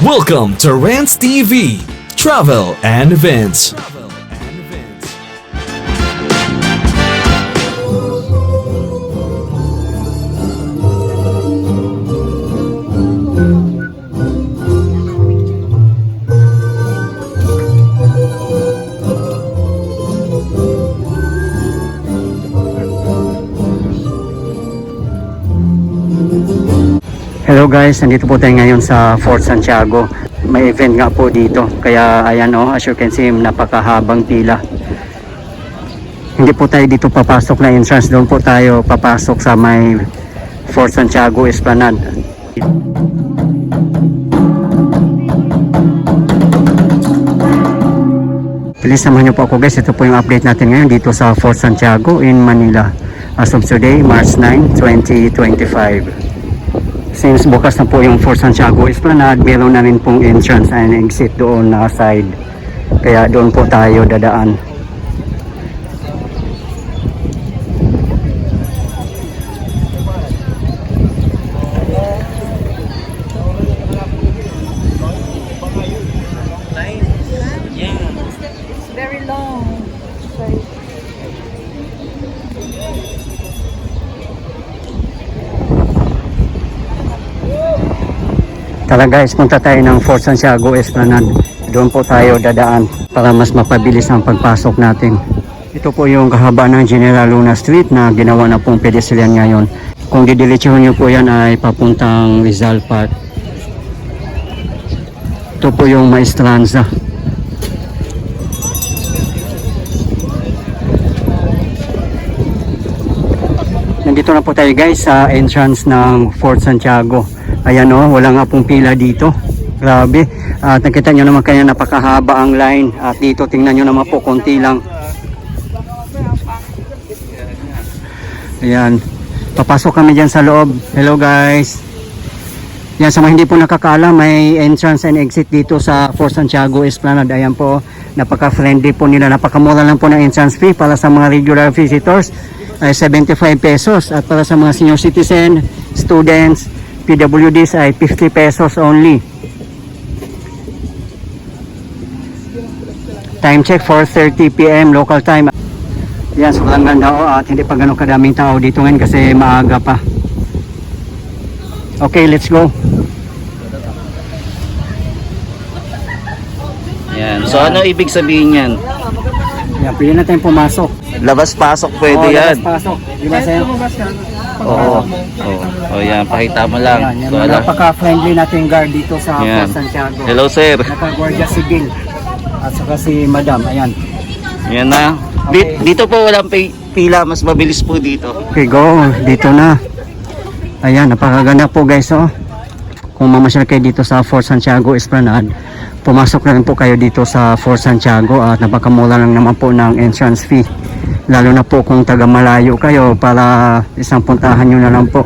Welcome to Rants TV, Travel and Events. Hello guys, nandito po tayo ngayon sa Fort Santiago. May event nga po dito. Kaya ayan as you can see, napakahabang pila. Hindi po tayo dito papasok na entrance. Doon po tayo papasok sa may Fort Santiago Esplanade. Please samahan niyo po ako guys. Ito po yung update natin ngayon dito sa Fort Santiago in Manila. As of today, March 9, 2025. Since bukas na po yung Fort Santiago Esplanade, meron na rin pong entrance and exit doon na side. Kaya doon po tayo dadaan. It's very long. Tara guys, punta tayo ng Fort Santiago Esplanade. Doon po tayo dadaan para mas mapabilis ang pagpasok natin. Ito po yung kahabaan ng General Luna Street na ginawa na pong pedestrian ngayon. Kung didiretsuhin nyo po yan ay papuntang Rizal Park. Ito po yung Maestranza. Nandito na po tayo guys sa entrance ng Fort Santiago. Ayan wala nga pong pila dito. Grabe. At nakita nyo naman kaya napakahaba ang line. At dito tingnan nyo naman po konti lang. Ayan. Papasok kami dyan sa loob. Hello guys. Yan, sa mga hindi po nakakaalam, may entrance and exit dito sa Fort Santiago Esplanade. Ayan po. Napaka-friendly po nila. Napakamura lang po ng entrance fee para sa mga regular visitors. Ay 75 pesos. At para sa mga senior citizen, students, PWDs ay 50 pesos only. Time check 4:30 PM local time. Yan, sobrang ganda at hindi pa ganun kadaming tao dito ngayon kasi maaga pa. Okay, let's go. Yan. So ano ibig sabihin yan? Yan, pwede na tayong pumasok. Labas-pasok pwede yan. Labas-pasok. Di ba sa'yo? Oo. Oh, yan. Pakita mo lang. Yan, So, napaka-friendly nating guard dito sa yan. Fort Santiago. Hello sir. Naka-Guardia Civil. At saka si Madam, ayan. Yan na. Okay. Dito po walang pila. Mas mabilis po dito. Okay, go. Dito na. Ayan, napakaganda po guys Kung mamasyal kayo dito sa Fort Santiago Esplanade, pumasok na rin po kayo dito sa Fort Santiago at napakamura lang naman po ng entrance fee. Lalo na po kung taga malayo kayo para isang puntahan nyo na lang po.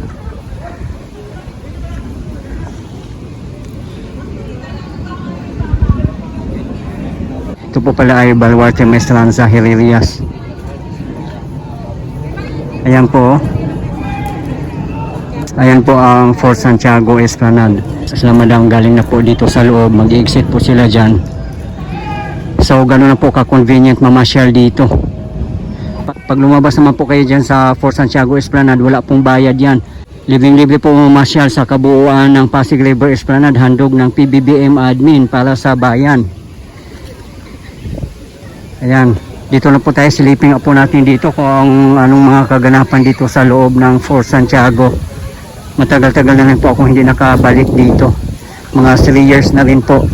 Ito po pala ay Baluarte Maestranza Hilerias. Ayan po. Ayan po ang Fort Santiago Esplanade. Sila madam galing na po dito sa loob. Mag-exit po sila dyan. So gano'n na po ka-convenient mamasyal dito. Pag lumabas naman po kayo dyan sa Fort Santiago Esplanade, wala pong bayad yan. Libreng-libre po mamasyal sa kabuuan ng Pasig River Esplanade. Handog ng PBBM admin para sa bayan. Ayan. Dito na po tayo. Silipin po natin dito kung anong mga kaganapan dito sa loob ng Fort Santiago. Matagal-tagal na rin po ako hindi nakabalik dito. Mga 3 years na rin po.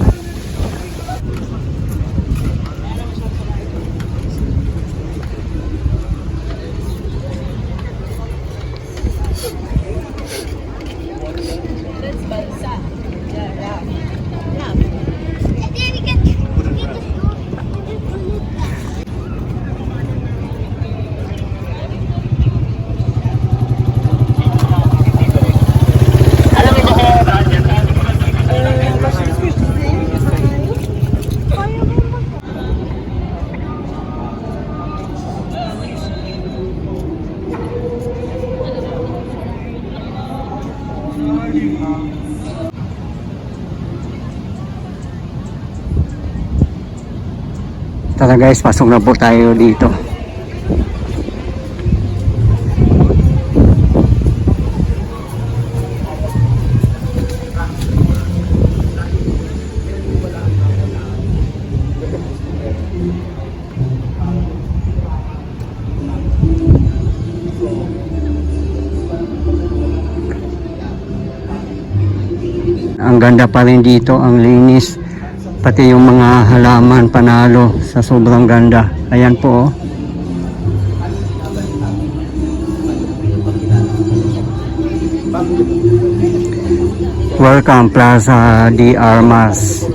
Tara guys, pasok na po tayo dito. Ang ganda pa rin dito, ang linis, pati yung mga halaman panalo sa sobrang ganda. Ayan po, oh. Welcome Plaza de Armas.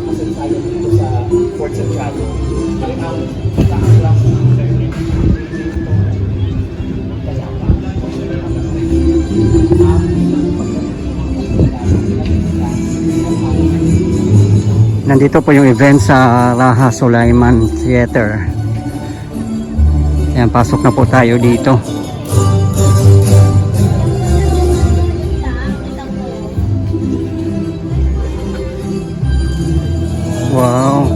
Nandito po yung event sa Raha Sulaiman Theater. Ayan, pasok na po tayo dito. Wow.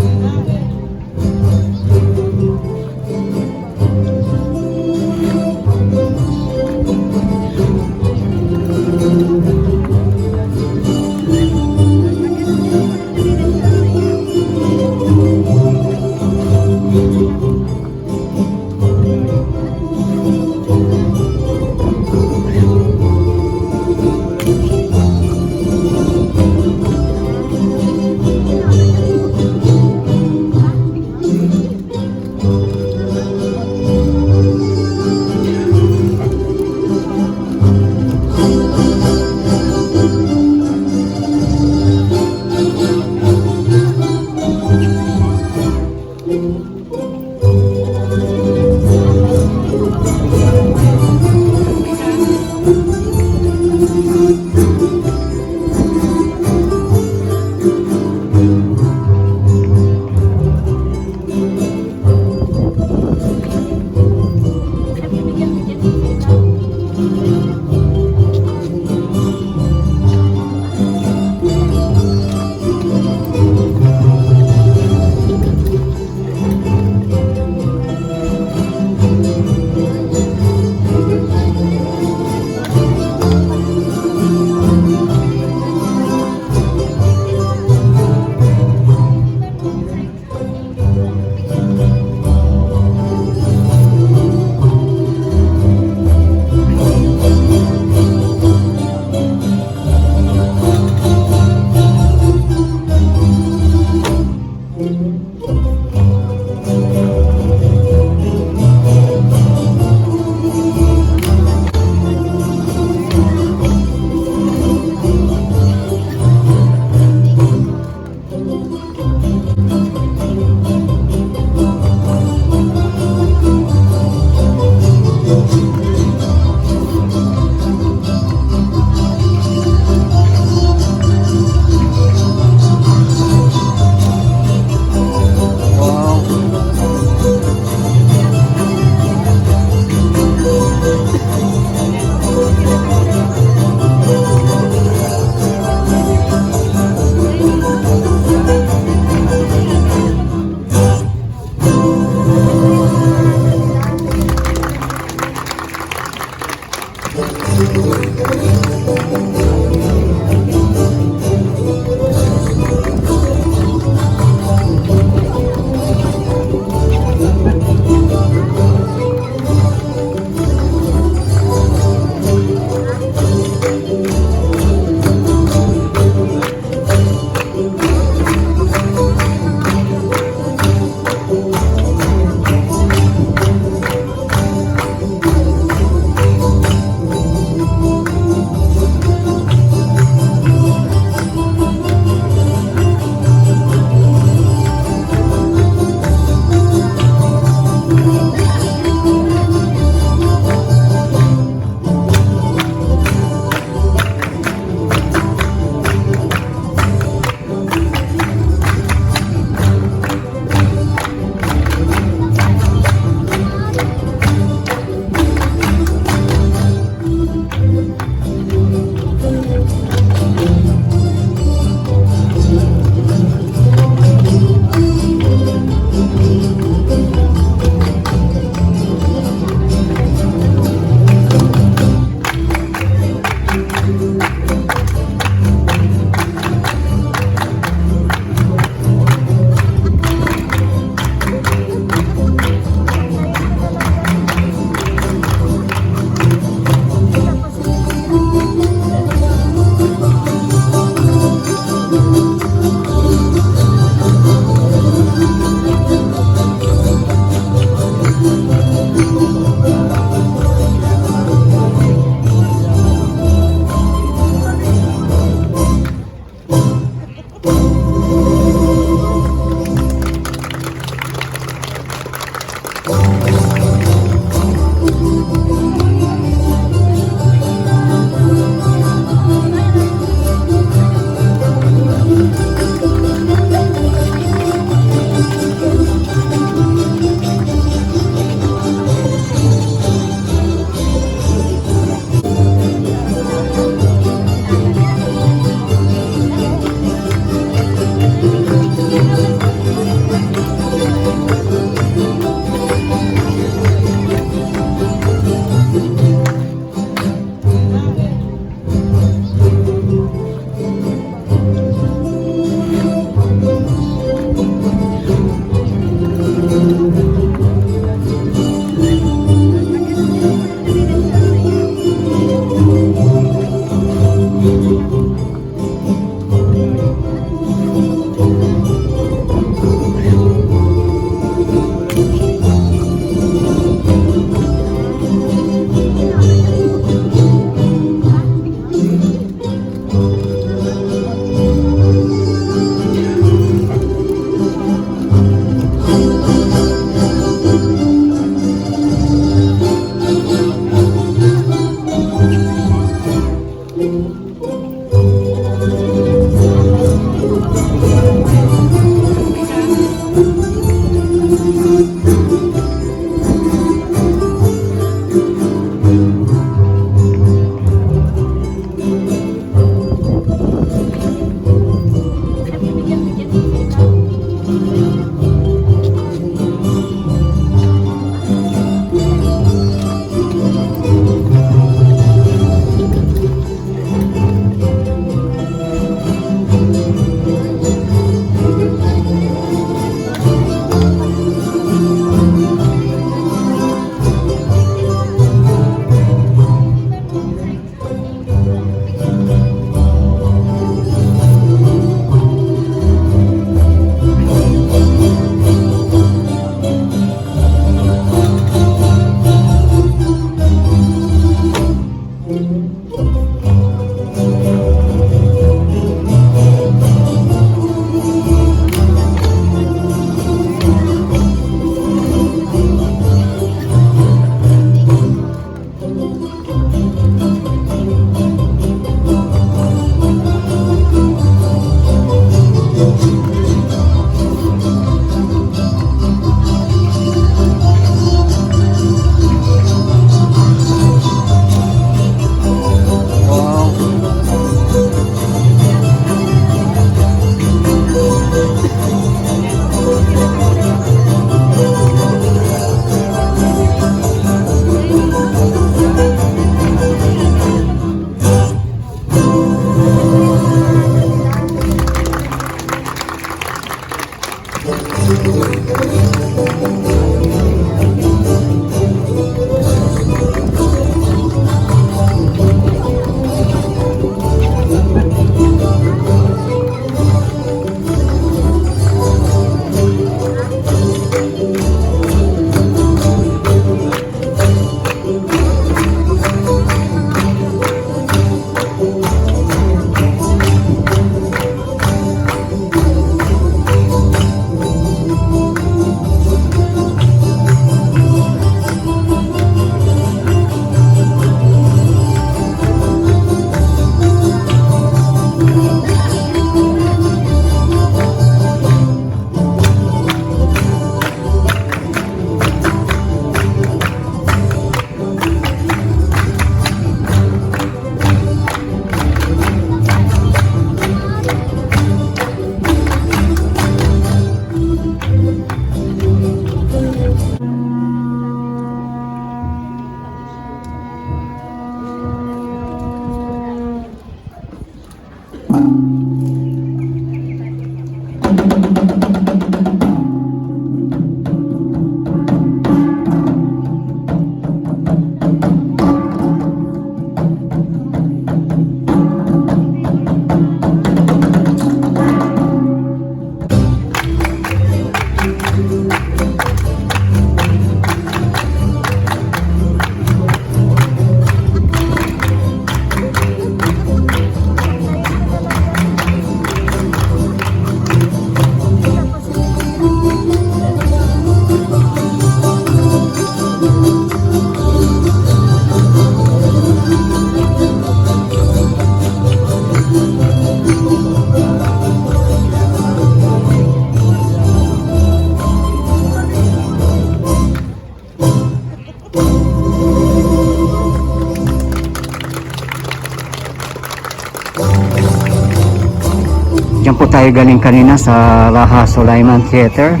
Diyan po tayo galing kanina sa Raha Sulaiman Theater.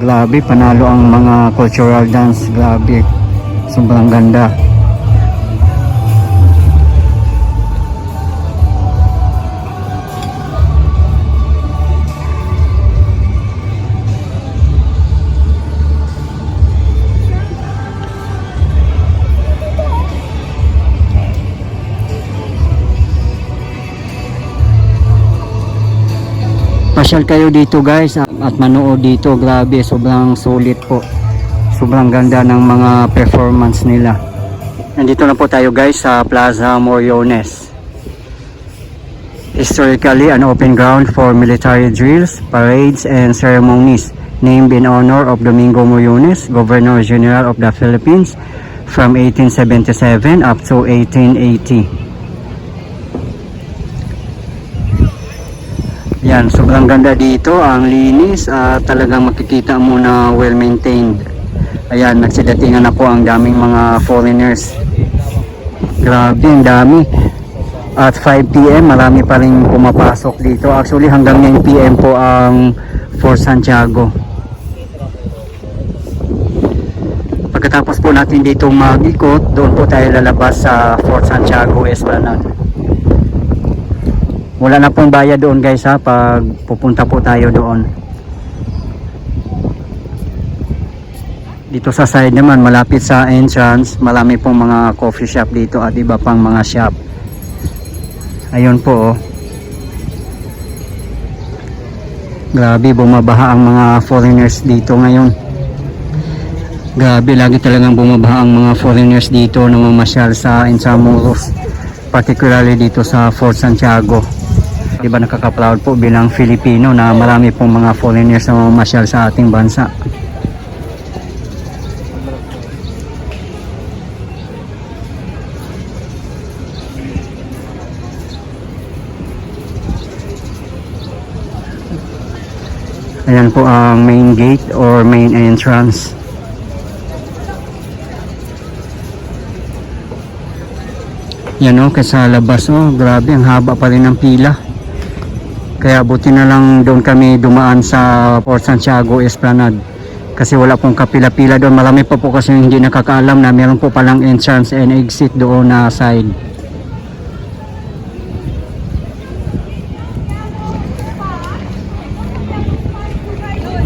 Grabe, panalo ang mga cultural dance. Grabe, sobrang ganda. Pasyal kayo dito guys at manood dito. Grabe, sobrang sulit po, sobrang ganda ng mga performance nila. Nandito na po tayo guys sa Plaza Moriones. Historically an open ground for military drills, parades and ceremonies, named in honor of Domingo Moriones, Governor General of the Philippines from 1877 up to 1880. Yan, sobrang ganda dito, ang linis, talagang makikita mo na well maintained. Ayan, nagsidatingan na po ang daming mga foreigners. Grabe, ang dami. At 5 PM, marami pa rin pumapasok dito. Actually, hanggang 9 PM po ang Fort Santiago. Pagkatapos po natin dito mag-ikot, doon po tayo lalabas sa Fort Santiago Esplanade. Wala na pong bayad doon guys ha, pag pupunta po tayo doon. Dito sa side naman, malapit sa entrance, marami pong mga coffee shop dito at iba pang mga shop. Ayun po oh. Grabe, bumabaha ang mga foreigners dito ngayon. Grabe, lagi talagang bumabaha ang mga foreigners dito na mamasyal sa Intramuros, particularly dito sa Fort Santiago. Diba nakaka-proud po bilang Filipino na marami pong mga foreigners na mamasyal sa ating bansa. Ayan po ang main gate or main entrance. Yan o, sa labas o, grabe, ang haba pa rin ng pila. Kaya buti na lang doon kami dumaan sa Fort Santiago Esplanade. Kasi wala pong kapila-pila doon. Marami pa po kasi hindi nakakaalam na meron po palang entrance and exit doon na side.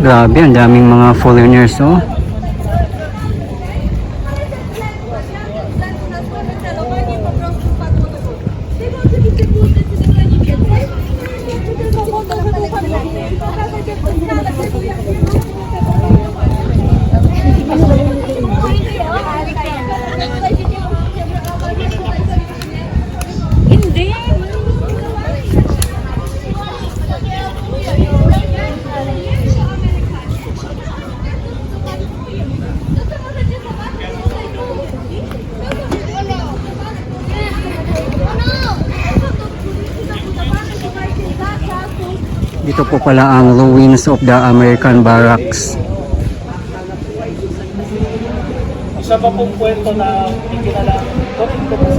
Grabe, ang daming mga foreigners, oh. Hindi. Dito po pala ang ruins of the American barracks. Isa pa pong kwento na ikinala ito po sa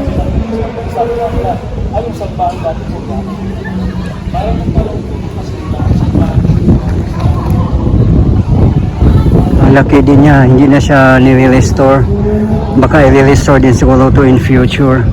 Salvador ay yung salbahan dati po ba? Parang magkaroon po kasi Ang laki din niya, hindi na siya nire-restore. Baka i-restore din siguro to in future.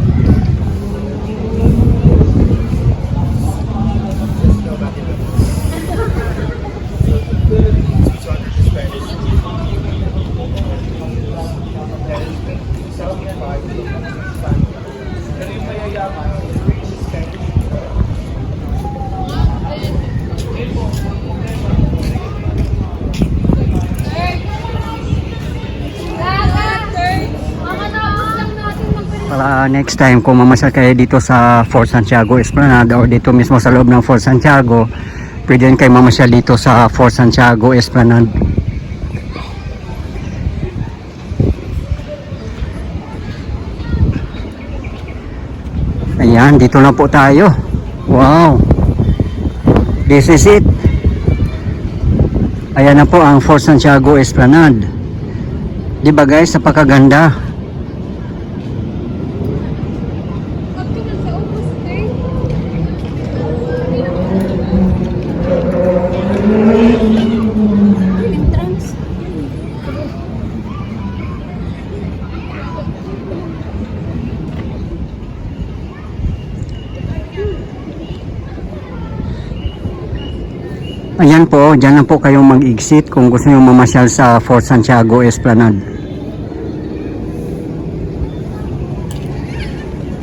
Para next time kung mamasyal kayo dito sa Fort Santiago Esplanade o dito mismo sa loob ng Fort Santiago, pwede rin kayo mamasyal dito sa Fort Santiago Esplanade. Ayan, dito na po tayo. Wow, this is it. Ayan na po ang Fort Santiago Esplanade. Diba guys, napakaganda. Ayan po, dyan lang po kayong mag-exit kung gusto nyo mamasyal sa Fort Santiago Esplanade.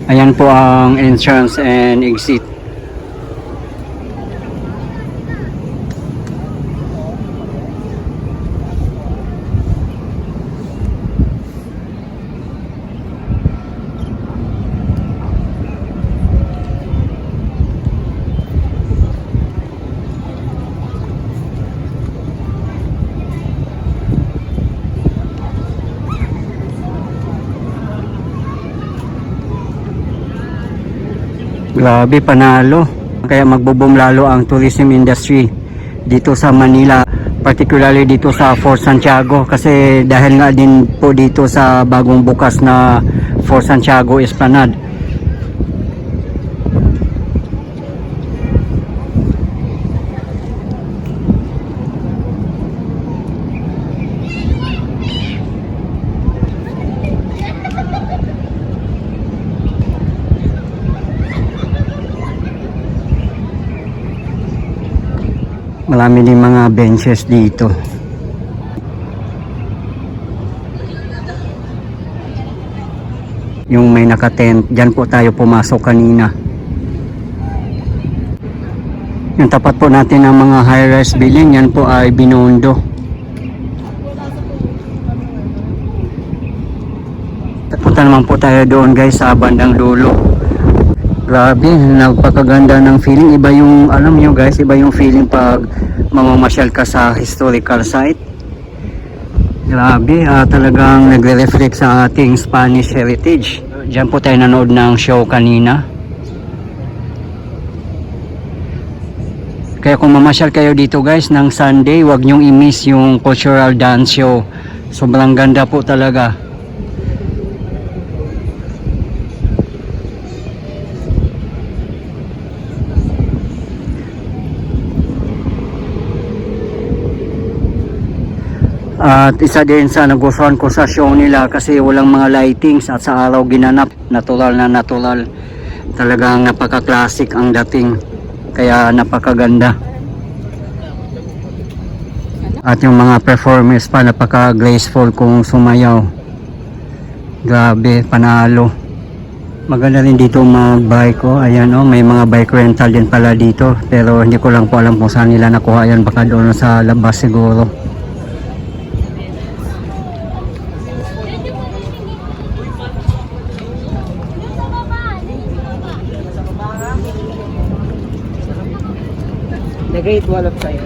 Ayan po ang entrance and exit. Grabe, panalo. Kaya magbo-boom lalo ang tourism industry dito sa Manila, particularly dito sa Fort Santiago, kasi dahil nga din po dito sa bagong bukas na Fort Santiago Esplanade. Marami din mga benches dito. Yung may nakatent, dyan po tayo pumasok kanina. Yung tapat po natin ng mga high-rise building, yan po ay Binondo. Punta naman po tayo doon guys sa bandang dulo. Grabe, napakaganda ng feeling. Iba yung, alam nyo guys, iba yung feeling pag mamamasyal ka sa historical site. Grabe, talagang nagre-reflect sa ating Spanish heritage. Diyan po tayo nanood ng show kanina. Kaya kung mamasyal kayo dito guys ng Sunday, huwag nyong i-miss yung cultural dance show. Sobrang ganda po talaga. At isa din sa nagustuhan ko sa show nila kasi walang mga lightings at sa araw ginanap, natural na natural. Talagang napaka-classic ang dating, kaya napakaganda. At yung mga performance pa, napaka-graceful kung sumayaw. Grabe, panalo. Maganda rin dito mag-bike ko. Ayan o, may mga bike rental din pala dito. Pero hindi ko lang po alam kung saan nila nakuha yan. Baka doon sa labas siguro. The Great Wall of China.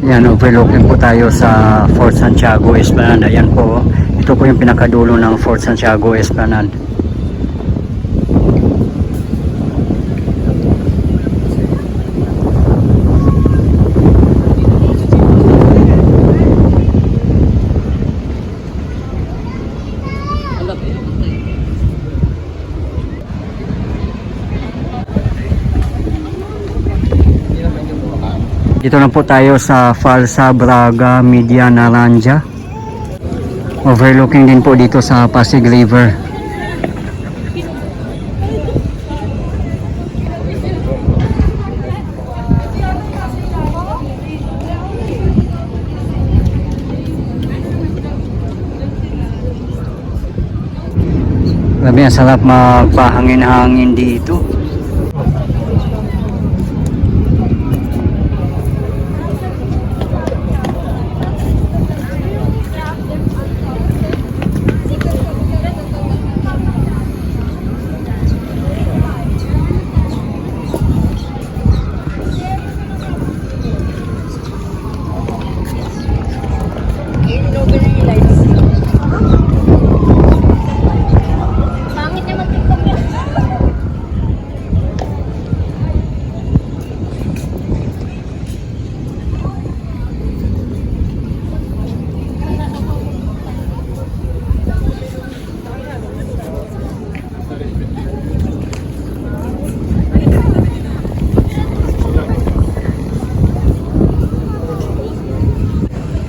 Yan, overlooking po tayo sa Fort Santiago Esplanade. Ayan po, ito po yung pinakadulo ng Fort Santiago Esplanade. Dito na po tayo sa Falsa Braga Media Naranja. Overlooking din po dito sa Pasig River. Grabe, ang sarap magpahangin-hangin dito.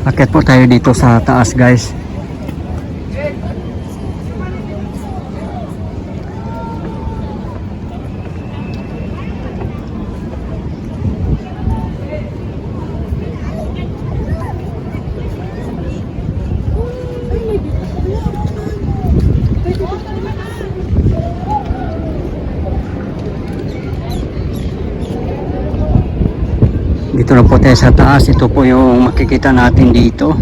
Akit po tayo dito sa taas, guys. Dito na po tayo sa taas. Ito po yung makikita natin dito.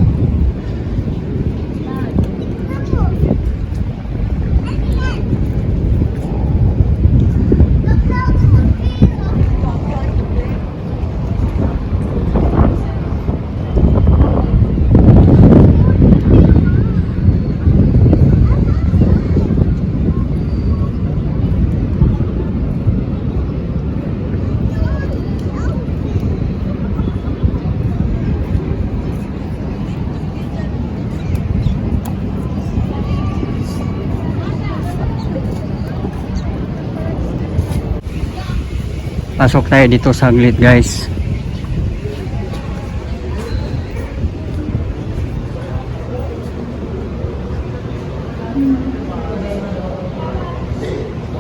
Pasok tayo dito saglit, guys.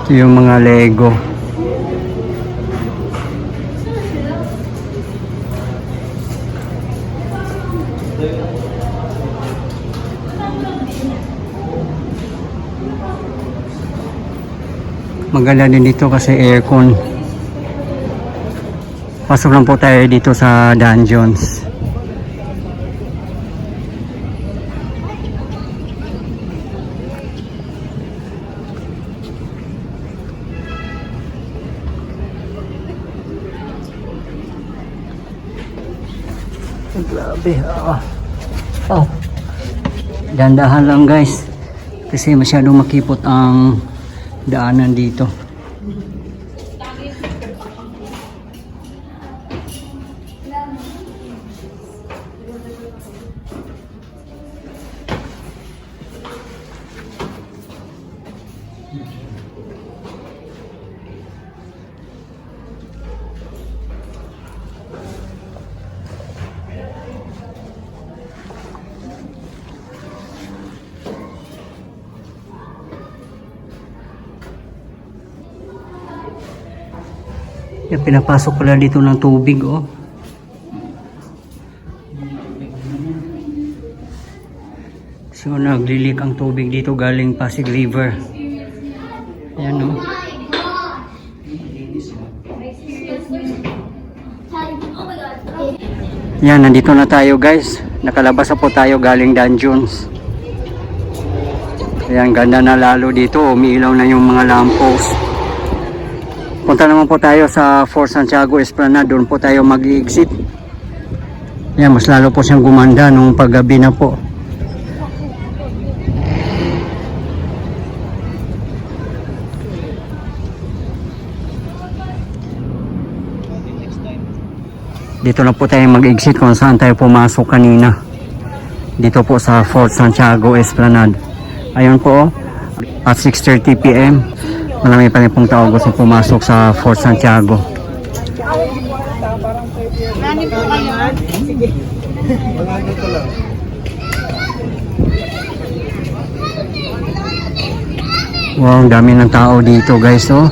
Ito yung mga Lego. Maganda din dito kasi aircon. Pasok lang po tayo dito sa dungeons. Grabe. Oh. Dandahan lang, guys. Kasi masyadong makipot ang daanan dito. Pinapasok pala dito ng tubig, oh. So naglilik ang tubig dito galing Pasig River. Ayan o. Yan, nandito na tayo guys. Nakalabas na po tayo galing Dungeons. Ayan, ganda na lalo dito. Umiilaw na yung mga lamppost. Punta naman po tayo sa Fort Santiago Esplanade. Doon po tayo mag-exit. Ayan, mas lalo po siyang gumanda nung paggabi na po. Dito na po tayo mag-exit kung saan tayo pumasok kanina. Dito po sa Fort Santiago Esplanade. Ayun po, at 6:30 PM. Marami pa rin pong tao gusto pumasok sa Fort Santiago. Wow, ang dami ng tao dito guys, oh.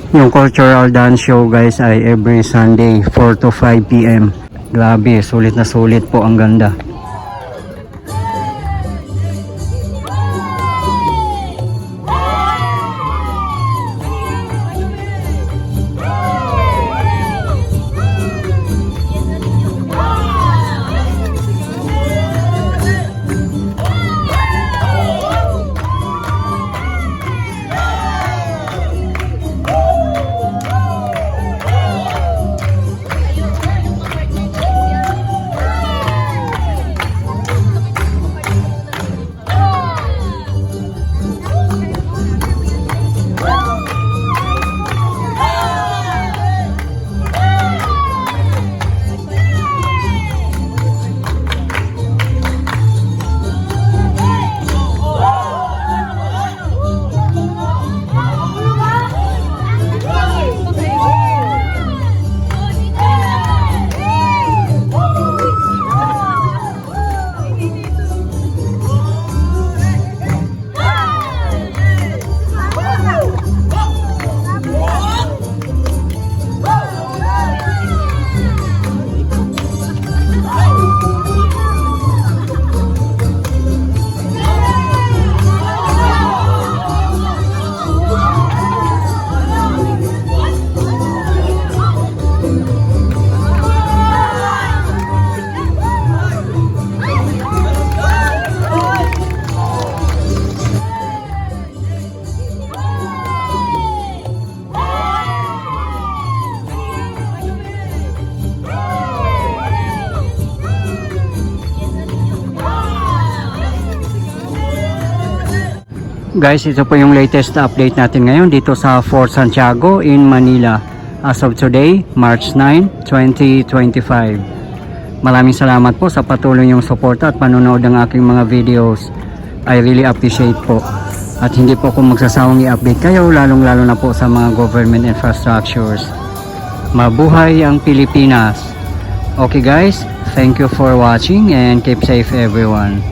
Yung cultural dance show guys ay every Sunday 4 to 5 PM. Grabe, sulit na sulit po, ang ganda. Guys, ito po yung latest update natin ngayon dito sa Fort Santiago in Manila. As of today, March 9, 2025. Maraming salamat po sa patuloy yung suporta at panonood ng aking mga videos. I really appreciate po. At hindi po ako magsasawang i-update kayo, lalong-lalo na po sa mga government infrastructures. Mabuhay ang Pilipinas! Okay guys, thank you for watching and keep safe everyone.